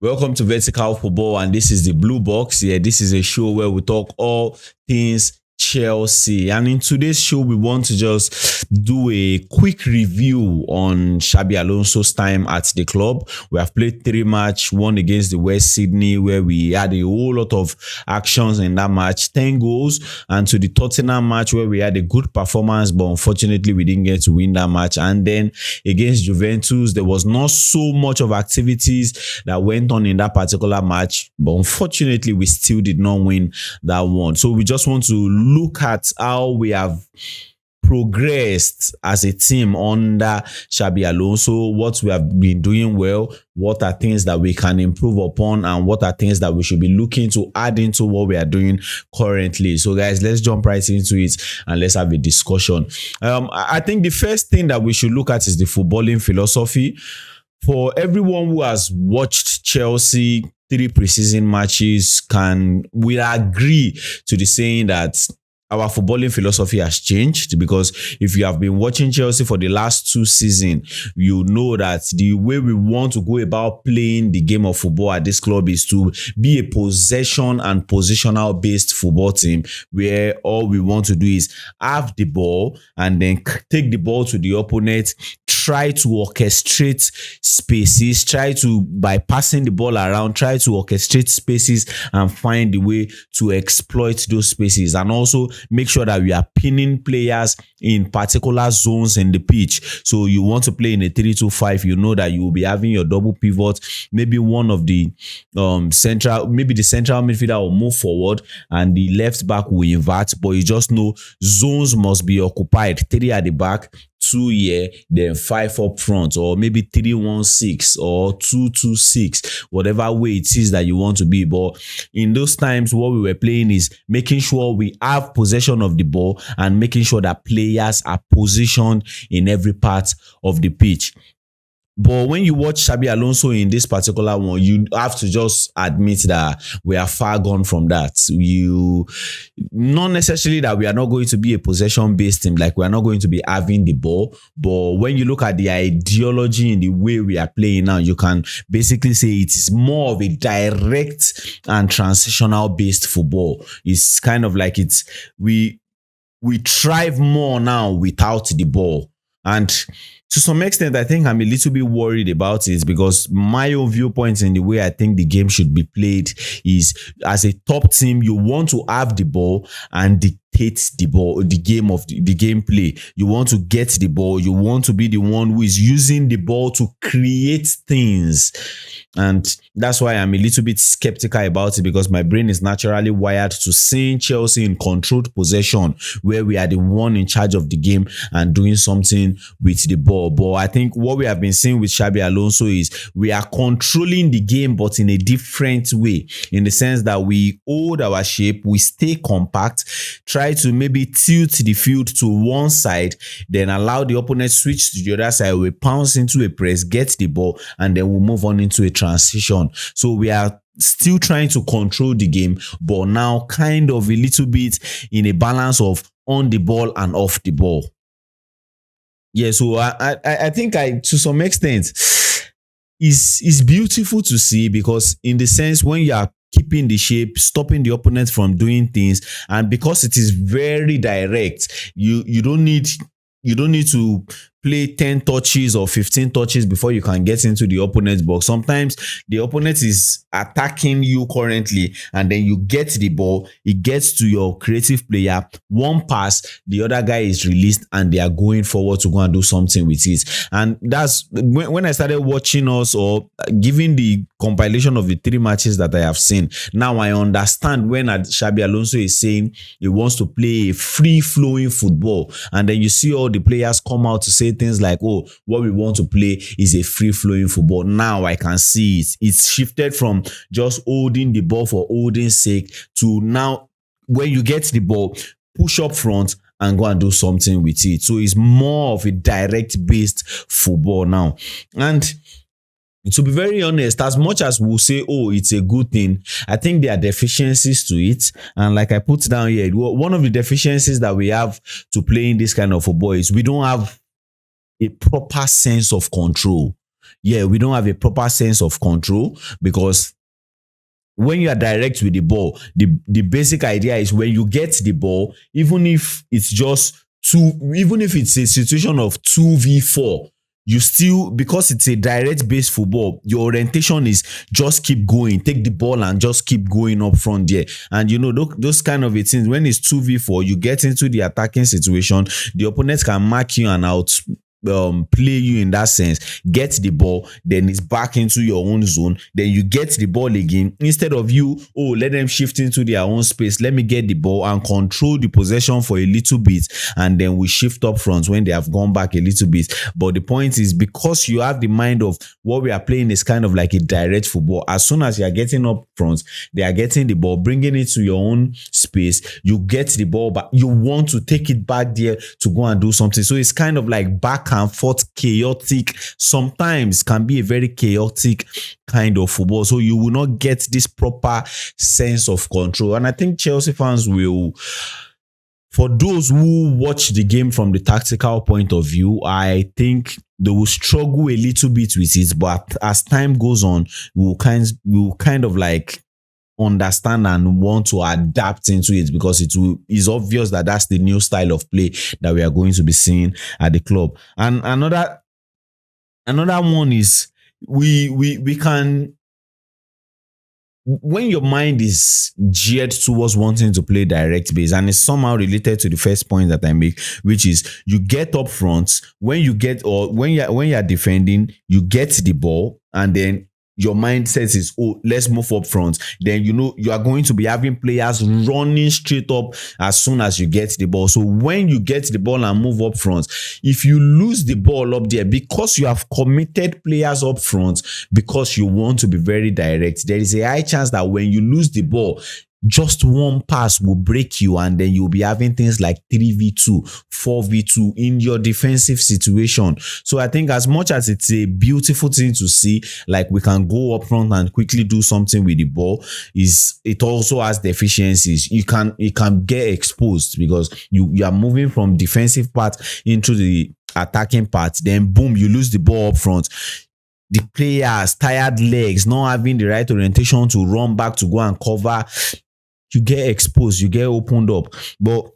Welcome to Vertical Football, and this is the Blue Box. Yeah, this is a show where we talk all things Chelsea. And in today's show, we want to just do a quick review on Xabi Alonso's time at the club. We have played 3 matches, one against the West Sydney, where we had a whole lot of actions in that match, 10 goals, and to the Tottenham match, where we had a good performance, but unfortunately, we didn't get to win that match. And then against Juventus, there was not so much of activities that went on in that particular match, but unfortunately, we still did not win that one. So we just want to look at how we have progressed as a team under Xabi Alonso, what we have been doing well, what are things that we can improve upon, and what are things that we should be looking to add into what we are doing currently. So guys, let's jump right into it and let's have a discussion. I think the first thing that we should look at is the footballing philosophy. For everyone who has watched Chelsea 3 preseason matches, will agree to the saying that our footballing philosophy has changed, because if you have been watching Chelsea for the last 2 seasons, you know that the way we want to go about playing the game of football at this club is to be a possession and positional based football team, where all we want to do is have the ball and then take the ball to the opponent, try to orchestrate spaces, by passing the ball around, try to orchestrate spaces and find the way to exploit those spaces, and also make sure that we are pinning players in particular zones in the pitch. So you want to play in a 3-2-5, you know that you will be having your double pivot, maybe one of the the central midfielder will move forward and the left back will invert, but you just know zones must be occupied, 3 at the back, 2 here, then 5 up front, or maybe 3-1-6 or 2-2-6, whatever way it is that you want to be. But in those times, what we were playing is making sure we have possession of the ball and making sure that players are positioned in every part of the pitch. But when you watch Xabi Alonso in this particular one, you have to just admit that we are far gone from that. Not necessarily that we are not going to be a possession-based team, like we are not going to be having the ball. But when you look at the ideology in the way we are playing now, you can basically say it is more of a direct and transitional-based football. It's kind of like we thrive more now without the ball. And to some extent, I think I'm a little bit worried about it, because my own viewpoint in the way I think the game should be played is, as a top team, you want to have the ball and dictate the gameplay. You want to get the ball. You want to be the one who is using the ball to create things. And that's why I'm a little bit skeptical about it, because my brain is naturally wired to seeing Chelsea in controlled possession, where we are the one in charge of the game and doing something with the ball. But I think what we have been seeing with Xabi Alonso is we are controlling the game, but in a different way, in the sense that we hold our shape, we stay compact, try to maybe tilt the field to one side, then allow the opponent switch to the other side, we pounce into a press, get the ball, and then we'll move on into a transition. So we are still trying to control the game, but now kind of a little bit in a balance of on the ball and off the ball. Yeah, so I think to some extent is beautiful to see, because in the sense, when you are keeping the shape, stopping the opponent from doing things, and because it is very direct, you don't need to play 10 touches or 15 touches before you can get into the opponent's box. Sometimes the opponent is attacking you currently, and then you get the ball, it gets to your creative player, one pass, the other guy is released, and they are going forward to go and do something with it. And that's when I started watching us, or giving the compilation of the 3 matches that I have seen. Now I understand when Xabi Alonso is saying he wants to play a free-flowing football, and then you see all the players come out to say things like, oh, what we want to play is a free-flowing football. Now I can see it's shifted from just holding the ball for holding sake to now, when you get the ball, push up front and go and do something with it. So it's more of a direct based football now. And to be very honest, as much as we'll say, oh, it's a good thing, I think there are deficiencies to it. And like I put down here, one of the deficiencies that we have to play in this kind of football is we don't have a proper sense of control. yeah, we don't have a proper sense of control, because when you are direct with the ball, the basic idea is when you get the ball, even if it's just even if it's a situation of 2v4, you still, because it's a direct based football, your orientation is just keep going, take the ball and just keep going up front there. And those kind of things, when it's 2v4, you get into the attacking situation, the opponent can mark you and out play you in that sense, get the ball, then it's back into your own zone, then you get the ball again, instead of you, let them shift into their own space, let me get the ball and control the possession for a little bit, and then we shift up front when they have gone back a little bit. But the point is, because you have the mind of what we are playing is kind of like a direct football, as soon as you are getting up front, they are getting the ball, bringing it to your own space, you get the ball, but you want to take it back there to go and do something. So it's kind of like back and forth, chaotic, sometimes can be a very chaotic kind of football. So you will not get this proper sense of control. And I think Chelsea fans will, for those who watch the game from the tactical point of view, I think they will struggle a little bit with it. But as time goes on, we will kind of like understand and want to adapt into it, because is obvious that that's the new style of play that we are going to be seeing at the club. And another one is, we can, when your mind is geared towards wanting to play direct base, and it's somehow related to the first point that I make, which is you get up front, when you're defending, you get the ball, and then your mindset is, let's move up front. Then you are going to be having players running straight up as soon as you get the ball. So when you get the ball and move up front, if you lose the ball up there, because you have committed players up front, because you want to be very direct, there is a high chance that when you lose the ball, just one pass will break you, and then you'll be having things like 3v2, 4v2 in your defensive situation. So I think, as much as it's a beautiful thing to see, like we can go up front and quickly do something with the ball, it also has deficiencies. You can get exposed, because you are moving from defensive part into the attacking part, then boom, you lose the ball up front. The players, tired legs, not having the right orientation to run back to go and cover, you get exposed, you get opened up. But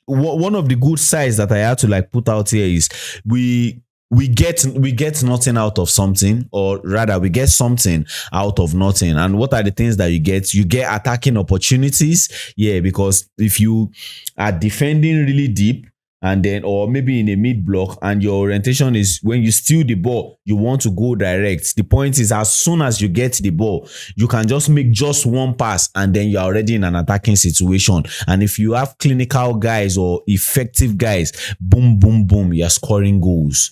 one of the good sides that I had to like put out here is we get nothing out of something, or rather we get something out of nothing. And what are the things that you get? You get attacking opportunities, because if you are defending really deep, and then, or maybe in a mid block, and your orientation is, when you steal the ball, you want to go direct. The point is, as soon as you get the ball, you can just make just one pass, and then you're already in an attacking situation. And if you have clinical guys or effective guys, boom, boom, boom, you're scoring goals.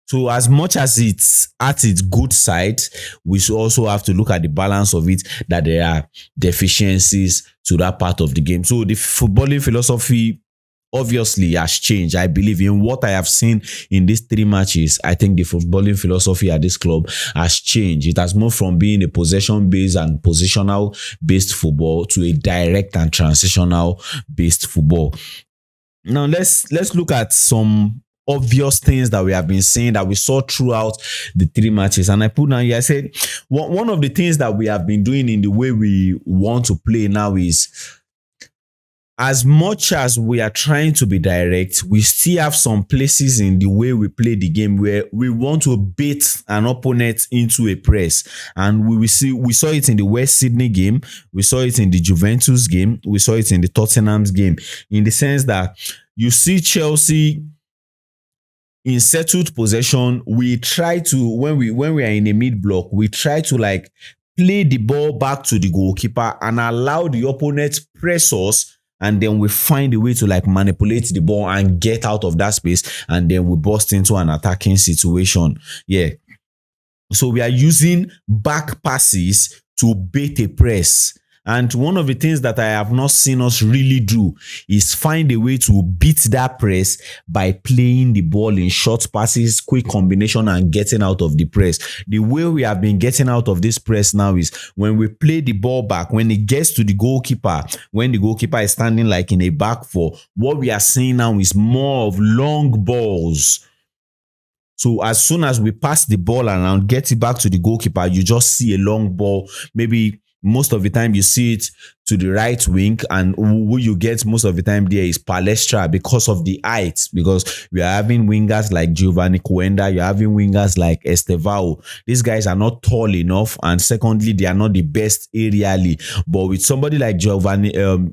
So as much as it's at its good side, we should also have to look at the balance of it, that there are deficiencies to that part of the game. So the footballing philosophy obviously has changed. I believe, in what I have seen in these 3 matches, I think the footballing philosophy at this club has changed. It has moved from being a possession-based and positional-based football to a direct and transitional-based football. Now, let's look at some obvious things that we have been saying, that we saw throughout the 3 matches. And I put down here, I said, one of the things that we have been doing in the way we want to play now is, as much as we are trying to be direct, we still have some places in the way we play the game where we want to bait an opponent into a press. And we saw it in the West Sydney game, we saw it in the Juventus game, we saw it in the Tottenham's game, in the sense that you see Chelsea in settled possession. We try to, when we are in a mid block, we try to like play the ball back to the goalkeeper and allow the opponent press us, and then we find a way to like manipulate the ball and get out of that space, and then we burst into an attacking situation. So we are using back passes to bait a press. And one of the things that I have not seen us really do is find a way to beat that press by playing the ball in short passes, quick combination, and getting out of the press. The way we have been getting out of this press now is when we play the ball back, when it gets to the goalkeeper, when the goalkeeper is standing like in a back four, what we are seeing now is more of long balls So as soon as we pass the ball around, get it back to the goalkeeper, you just see a long ball. Maybe most of the time you see it to the right wing, and who you get most of the time there is Pstra because of the height. Because we are having wingers like Giovanni Coenda, you're having wingers like Estevao. These guys are not tall enough, and secondly, they are not the best aerially. But with somebody like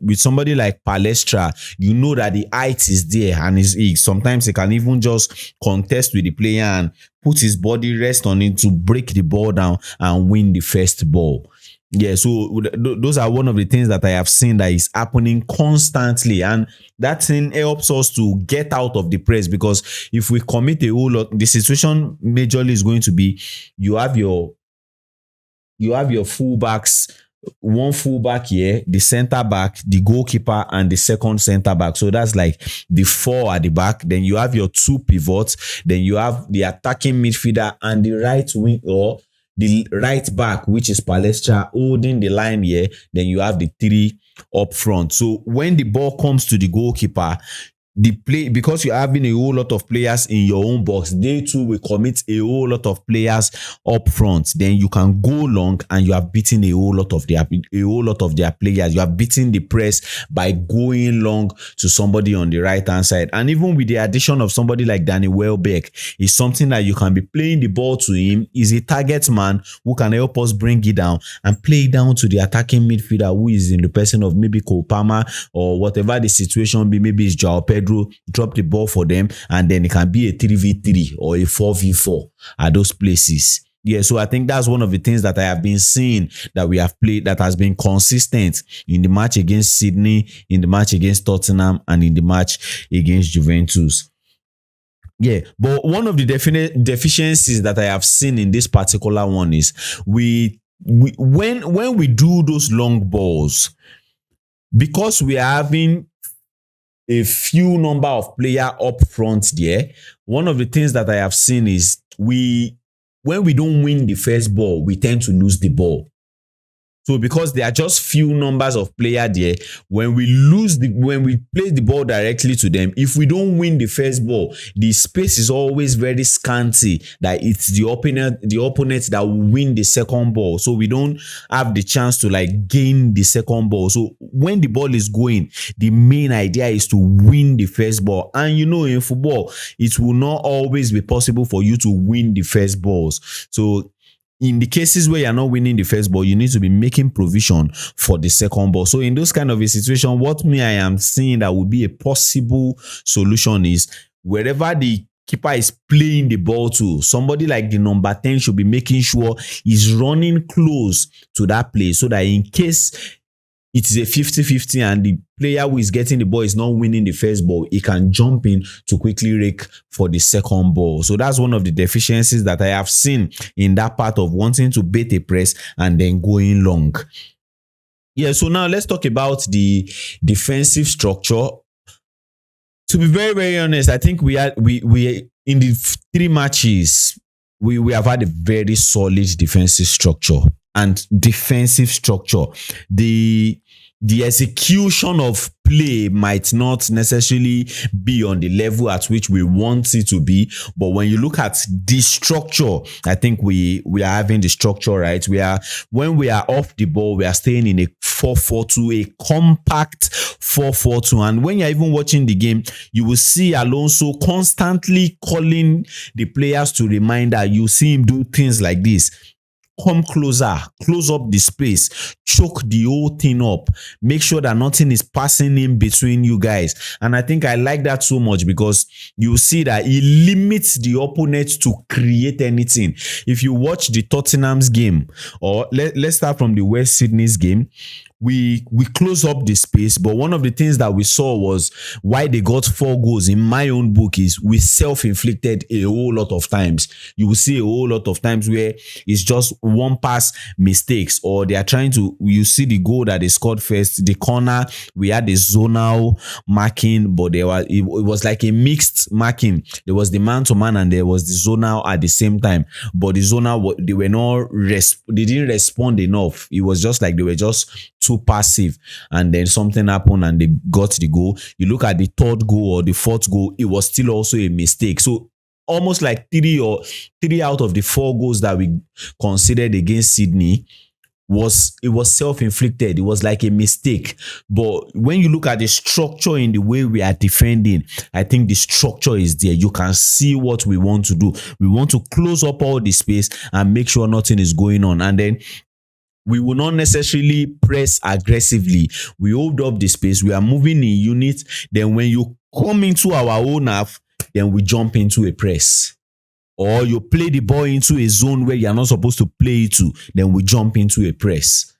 with somebody like Pstra, you know that the height is there, and sometimes he can even just contest with the player and put his body rest on it to break the ball down and win the first ball. Yeah, so those are one of the things that I have seen that is happening constantly, and that thing helps us to get out of the press. Because if we commit a whole lot, the situation majorly is going to be you have your fullbacks, one fullback here, the center back, the goalkeeper, and the second center back. So that's like the four at the back. Then you have your two pivots. Then you have the attacking midfielder and the right wing, or the right back, which is Pstra, holding the line here. Then you have the three up front. So when the ball comes to the goalkeeper, because you're having a whole lot of players in your own box, they too will commit a whole lot of players up front. Then you can go long, and you have beaten a whole lot of their players. You have beaten the press by going long to somebody on the right hand side. And even with the addition of somebody like Danny Welbeck, it's something that you can be playing the ball to him. He's a target man who can help us bring it down and play it down to the attacking midfielder, who is in the person of maybe Cole Palmer, or whatever the situation be. Maybe it's Joao Pedro. Drop the ball for them, and then it can be a 3v3 or a 4v4 at those places. Yeah, so I think that's one of the things that I have been seeing that we have played that has been consistent in the match against Sydney, in the match against Tottenham, and in the match against Juventus. Yeah, but one of the deficiencies that I have seen in this particular one is when we do those long balls, because we are having a few number of player up front there, one of the things that I have seen is when we don't win the first ball, we tend to lose the ball. So because there are just few numbers of player there, when we place the ball directly to them, if we don't win the first ball, the space is always very scanty, that it's the opponent that will win the second ball. So we don't have the chance to like gain the second ball. So when the ball is going, the main idea is to win the first ball. And in football, it will not always be possible for you to win the first balls. So in the cases where you're not winning the first ball, you need to be making provision for the second ball. So in those kind of a situation, what I am seeing that would be a possible solution is wherever the keeper is playing the ball to, somebody like the number 10 should be making sure he's running close to that place, so that in case it is a 50-50 and the player who is getting the ball is not winning the first ball, he can jump in to quickly rake for the second ball. So that's one of the deficiencies that I have seen in that part of wanting to bait a press and then going long. Yeah, so now let's talk about the defensive structure. To be very, very honest, I think we in the 3 matches, we have had a very solid defensive structure. And defensive structure, the execution of play might not necessarily be on the level at which we want it to be, but when you look at the structure, I think we are having the structure right. When we are off the ball, we are staying in a 4-4-2, a compact 4-4-2. And when you're even watching the game, you will see Alonso constantly calling the players to remind that you see him do things like this. Come closer, close up the space, choke the whole thing up, make sure that nothing is passing in between you guys. And I think I like that so much, because you see that he limits the opponent to create anything. If you watch the Tottenham's game, or let's start from the West Sydney's game, we close up the space, but one of the things that we saw was why they got 4 goals in my own book is we self-inflicted a whole lot of times. You will see a whole lot of times where it's just one pass mistakes, or they are trying to, you see the goal that they scored first, the corner, we had the zonal marking, but it was like a mixed marking. There was the man-to-man and there was the zonal at the same time, but the zonal, they didn't respond enough. It was just like they were just too passive, and then something happened and they got the goal. You look at the 3rd goal or the 4th goal, it was still also a mistake. So almost like three out of the 4 goals that we considered against Sydney was self-inflicted. It was like a mistake. But when you look at the structure in the way we are defending, I think the structure is there. You can see what we want to do. We want to close up all the space and make sure nothing is going on. And then we will not necessarily press aggressively. We hold up the space. We are moving in units. Then when you come into our own half, then we jump into a press. Or you play the ball into a zone where you're not supposed to play it to, then we jump into a press.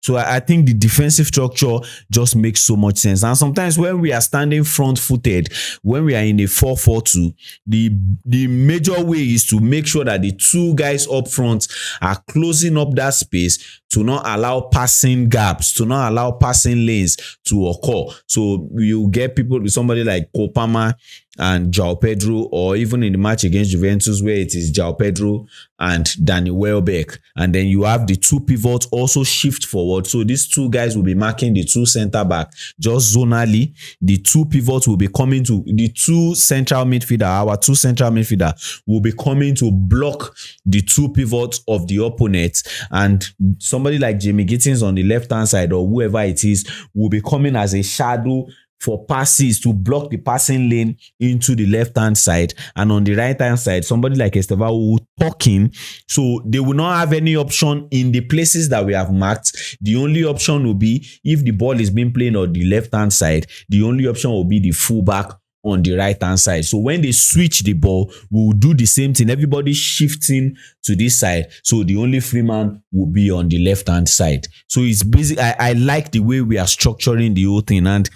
So I think the defensive structure just makes so much sense. And sometimes when we are standing front-footed, when we are in a 4-4-2, the major way is to make sure that the 2 guys up front are closing up that space to not allow passing gaps, to not allow passing lanes to occur. So you get people with somebody like Kopama and João Pedro, or even in the match against Juventus where it is João Pedro and Danny Welbeck, and then you have the 2 pivots also shift forward. So these 2 guys will be marking the 2 center back just zonally. The 2 pivots will be coming to the 2 central midfielder. Our 2 central midfielder will be coming to block the 2 pivots of the opponent, and somebody like Jamie Gittins on the left hand side or whoever it is will be coming as a shadow for passes to block the passing lane into the left-hand side. And on the right-hand side, somebody like Estevao will tuck in. So they will not have any option in the places that we have marked. The only option will be, if the ball is being played on the left-hand side, the only option will be the fullback on the right-hand side. So when they switch the ball, we will do the same thing. Everybody shifting to this side. So the only free man will be on the left-hand side. So it's basic. I like the way we are structuring the whole thing. And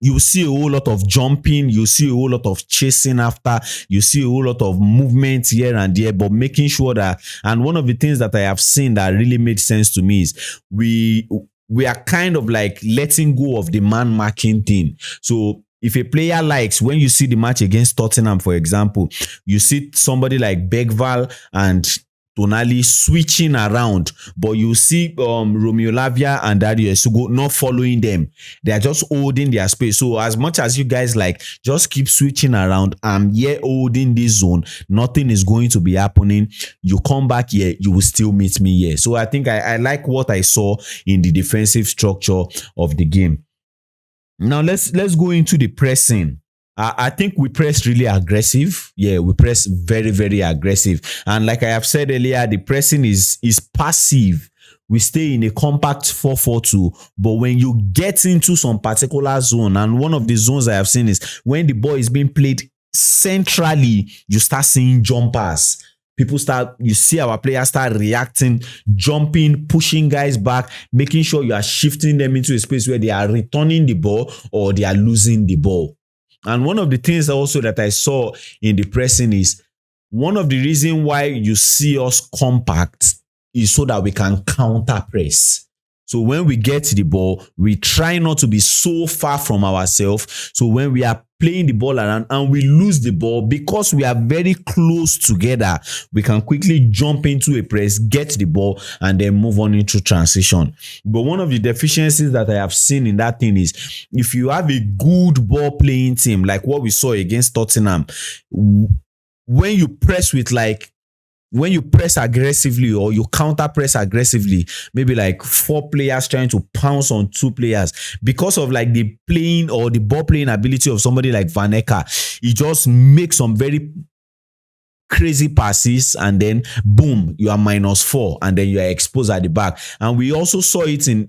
you see a whole lot of jumping, you see a whole lot of chasing after, you see a whole lot of movement here and there, but making sure that, and one of the things that I have seen that really made sense to me is we are kind of like letting go of the man marking thing. So if a player likes, when you see the match against Tottenham, for example, you see somebody like Bergvall and Tonali switching around, but you see Romeo Lavia and Dario Esugo not following them. They are just holding their space. So as much as you guys like, just keep switching around. I'm here holding this zone. Nothing is going to be happening. You come back here, you will still meet me here. So I think I like what I saw in the defensive structure of the game. Now let's go into the pressing. I think we press really aggressive. Yeah, we press very, very aggressive. And like I have said earlier, the pressing is passive. We stay in a compact 4-4-2. But when you get into some particular zone, and one of the zones I have seen is when the ball is being played centrally, you start seeing jumpers. You see our players start reacting, jumping, pushing guys back, making sure you are shifting them into a space where they are returning the ball or they are losing the ball. And one of the things also that I saw in the pressing is one of the reasons why you see us compact is so that we can counter press. So when we get the ball, we try not to be so far from ourselves. So when we are playing the ball around and we lose the ball, because we are very close together, we can quickly jump into a press, get the ball, and then move on into transition. But one of the deficiencies that I have seen in that thing is, if you have a good ball playing team, like what we saw against Tottenham, when you press aggressively or you counter press aggressively, maybe like 4 players trying to pounce on 2 players, because of like the playing or the ball playing ability of somebody like Van Ecke, he just makes some very crazy passes, and then boom, you are -4, and then you are exposed at the back. And we also saw it in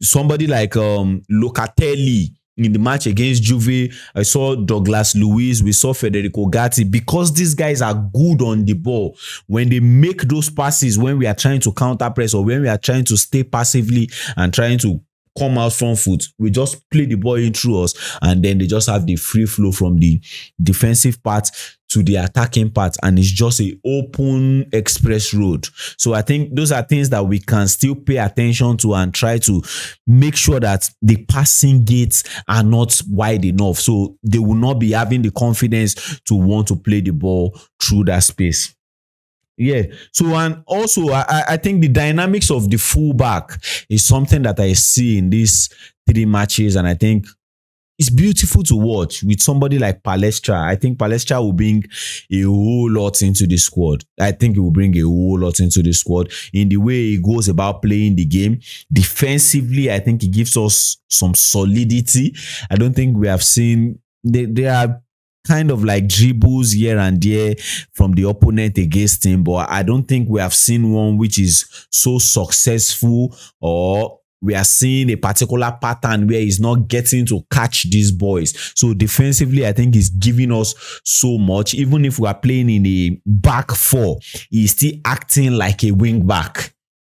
somebody like Locatelli in the match against Juve. I saw Douglas Luiz, we saw Federico Gatti, because these guys are good on the ball. When they make those passes, when we are trying to counter press or when we are trying to stay passively and trying to come out front foot, we just play the ball in through us, and then they just have the free flow from the defensive part to the attacking part, and it's just an open express road. So I think those are things that we can still pay attention to and try to make sure that the passing gates are not wide enough, so they will not be having the confidence to want to play the ball through that space. Yeah. So, and also I think the dynamics of the fullback is something that I see in these 3 matches, and I think it's beautiful to watch with somebody like Pstra. I think Pstra will bring a whole lot into the squad. I think he will bring a whole lot into the squad in the way he goes about playing the game. Defensively, I think he gives us some solidity. I don't think we have seen there are kind of like dribbles here and there from the opponent against him, but I don't think we have seen one which is so successful, or we are seeing a particular pattern where he's not getting to catch these boys. So defensively, I think he's giving us so much. Even if we are playing in a back four, he's still acting like a wing back.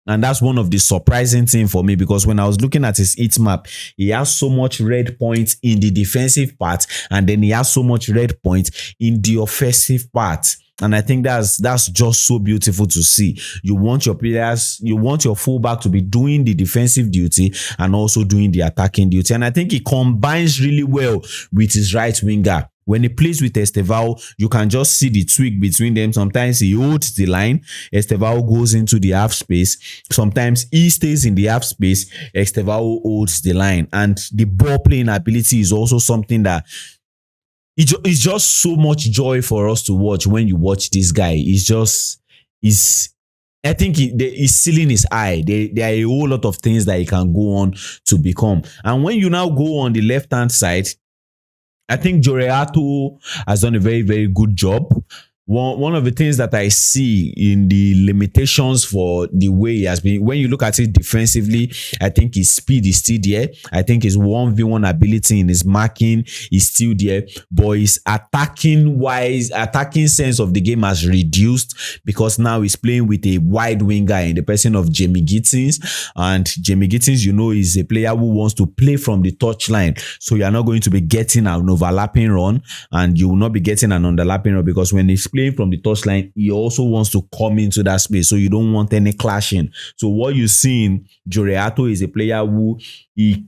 And that's one of the surprising things for me, because when I was looking at his heat map, he has so much red points in the defensive part, and then he has so much red points in the offensive part. And I think that's just so beautiful to see. You want your players, you want your fullback to be doing the defensive duty and also doing the attacking duty. And I think he combines really well with his right winger. When he plays with Estevao, you can just see the tweak between them. Sometimes he holds the line, Estevao goes into the half space. Sometimes he stays in the half space, Estevao holds the line. And the ball playing ability is also something that it's just so much joy for us to watch when you watch this guy. I think his ceiling is high. There are a whole lot of things that he can go on to become. And when you now go on the left-hand side, I think Jorato has done a very, very good job. One of the things that I see in the limitations for the way he has been, when you look at it defensively, I think his speed is still there. I think his 1v1 ability in his marking is still there. But his attacking sense of the game has reduced, because now he's playing with a wide winger in the person of Jamie Gittins. And Jamie Gittins, you know, is a player who wants to play from the touchline. So you are not going to be getting an overlapping run, and you will not be getting an underlapping run, because when he's playing from the touchline, he also wants to come into that space, so you don't want any clashing. So what you see in Jorato is a player who he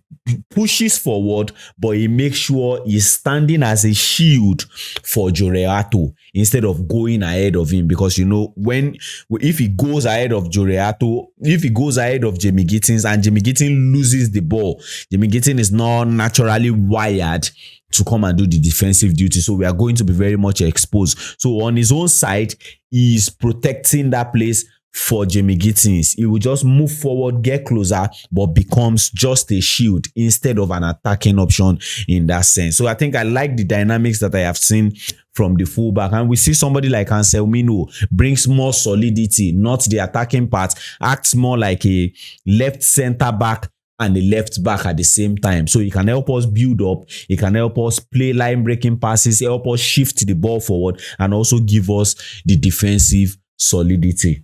pushes forward, but he makes sure he's standing as a shield for Jorato instead of going ahead of him. Because you know, if he goes ahead of Jorato, if he goes ahead of Jamie Gittins and Jamie Gittins loses the ball, Jamie Gittins is not naturally wired to come and do the defensive duty. So we are going to be very much exposed. So on his own side, he's protecting that place for Jamie Gittins. He will just move forward, get closer, but becomes just a shield instead of an attacking option in that sense. So I think I like the dynamics that I have seen from the fullback. And we see somebody like Anselmino brings more solidity, not the attacking part, acts more like a left center back and a left back at the same time. So he can help us build up, he can help us play line breaking passes, help us shift the ball forward, and also give us the defensive solidity.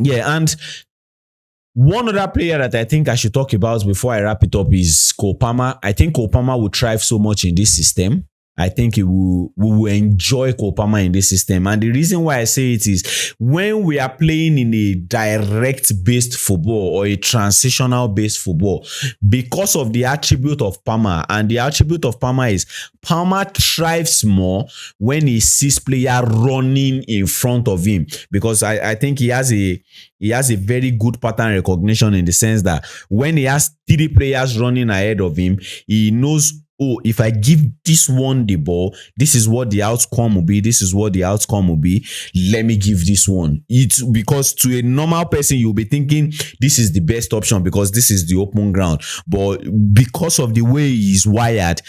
Yeah, and one other player that I think I should talk about before I wrap it up is Cole Palmer. I think Cole Palmer will thrive so much in this system. I think we will enjoy Cole Palmer in this system. And the reason why I say it is, when we are playing in a direct-based football or a transitional-based football, because of the attribute of Palmer, and the attribute of Palmer is Palmer thrives more when he sees player running in front of him, because I think he has a very good pattern recognition, in the sense that when he has 3 players running ahead of him, he knows, oh, if I give this one the ball, this is what the outcome will be. This is what the outcome will be. Let me give this one. It's because to a normal person, you'll be thinking this is the best option because this is the open ground. But because of the way he's wired,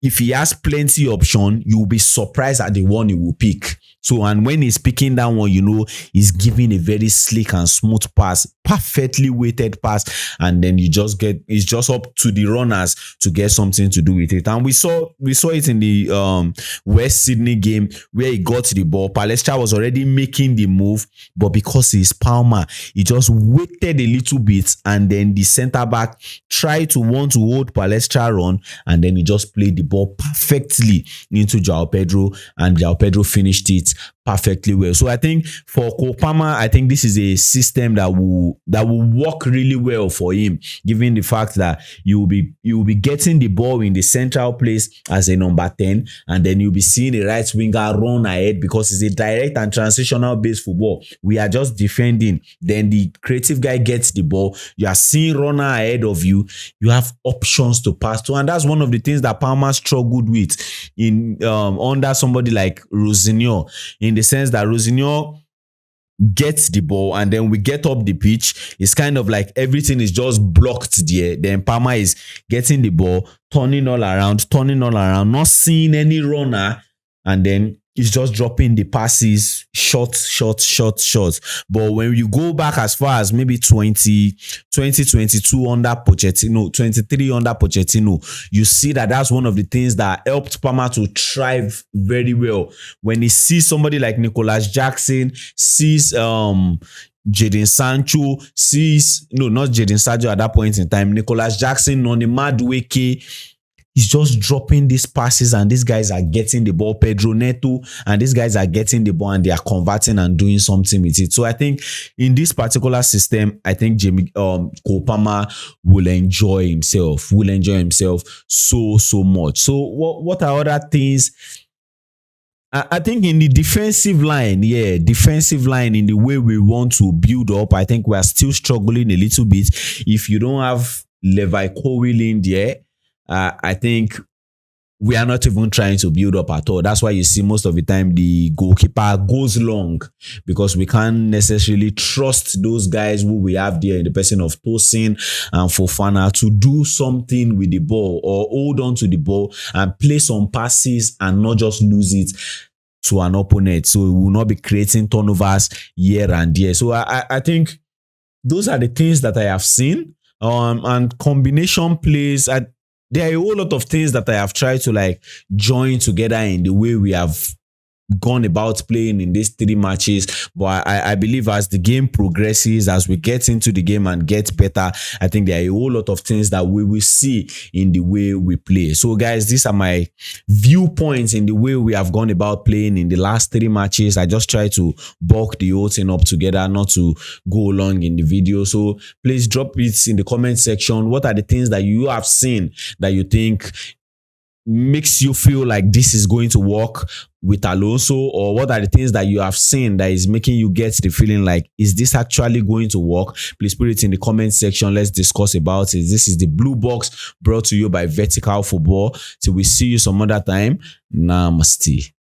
if he has plenty option, you'll be surprised at the one he will pick. So, and when he's picking that one, you know, he's giving a very slick and smooth pass, perfectly weighted pass, and then it's just up to the runners to get something to do with it. And we saw it in the West Sydney game, where he got the ball. Pstra was already making the move, but because he's Palmer, he just waited a little bit, and then the centre back tried to want to hold Pstra on, and then he just played the ball perfectly into João Pedro, and João Pedro finished it it perfectly well. So I think for Kopama, I think this is a system that will work really well for him, given the fact that you will be getting the ball in the central place as a number 10, and then you'll be seeing a right winger run ahead because it's a direct and transitional based football. We are just defending, then the creative guy gets the ball, you are seeing runner ahead of you, you have options to pass to, and that's one of the things that Palmer struggled with in under somebody like Rosinho, in the sense that Rosinho gets the ball and then we get up the pitch. It's kind of like everything is just blocked there. Then Palmer is getting the ball, turning all around, not seeing any runner, and then he's just dropping the passes, short. But when you go back as far as maybe 2022 under Pochettino, 23 under Pochettino, you see that that's one of the things that helped Palmer to thrive very well. When he sees somebody like Nicolas Jackson, sees Jadon Sancho, not Jadon Sancho at that point in time, Nicolas Jackson on the Madueke, he's just dropping these passes and these guys are getting the ball. Pedro Neto and these guys are getting the ball and they are converting and doing something with it. So I think in this particular system, I think Kopama will enjoy himself so much. So what are other things? I think in the defensive line, in the way we want to build up, I think we are still struggling a little bit. If you don't have Levi Colwill in there, I think we are not even trying to build up at all. That's why you see most of the time the goalkeeper goes long, because we can't necessarily trust those guys who we have there in the person of Tosin and Fofana to do something with the ball or hold on to the ball and play some passes and not just lose it to an opponent. So we will not be creating turnovers here and there. So I think those are the things that I have seen. And combination plays, there are a whole lot of things that I have tried to join together in the way we have gone about playing in these 3 matches. But I believe as the game progresses, as we get into the game and get better, I think there are a whole lot of things that we will see in the way we play. So guys, these are my viewpoints in the way we have gone about playing in the last 3 matches. I just try to bulk the whole thing up together, not to go long in the video. So please drop it in the comment section. What are the things that you have seen that you think makes you feel like this is going to work with Alonso, or what are the things that you have seen that is making you get the feeling like, is this actually going to work? Please put it in the comment section. Let's discuss about it. This is the Blue Box, brought to you by Vertical Football. Till we see you some other time. Namaste.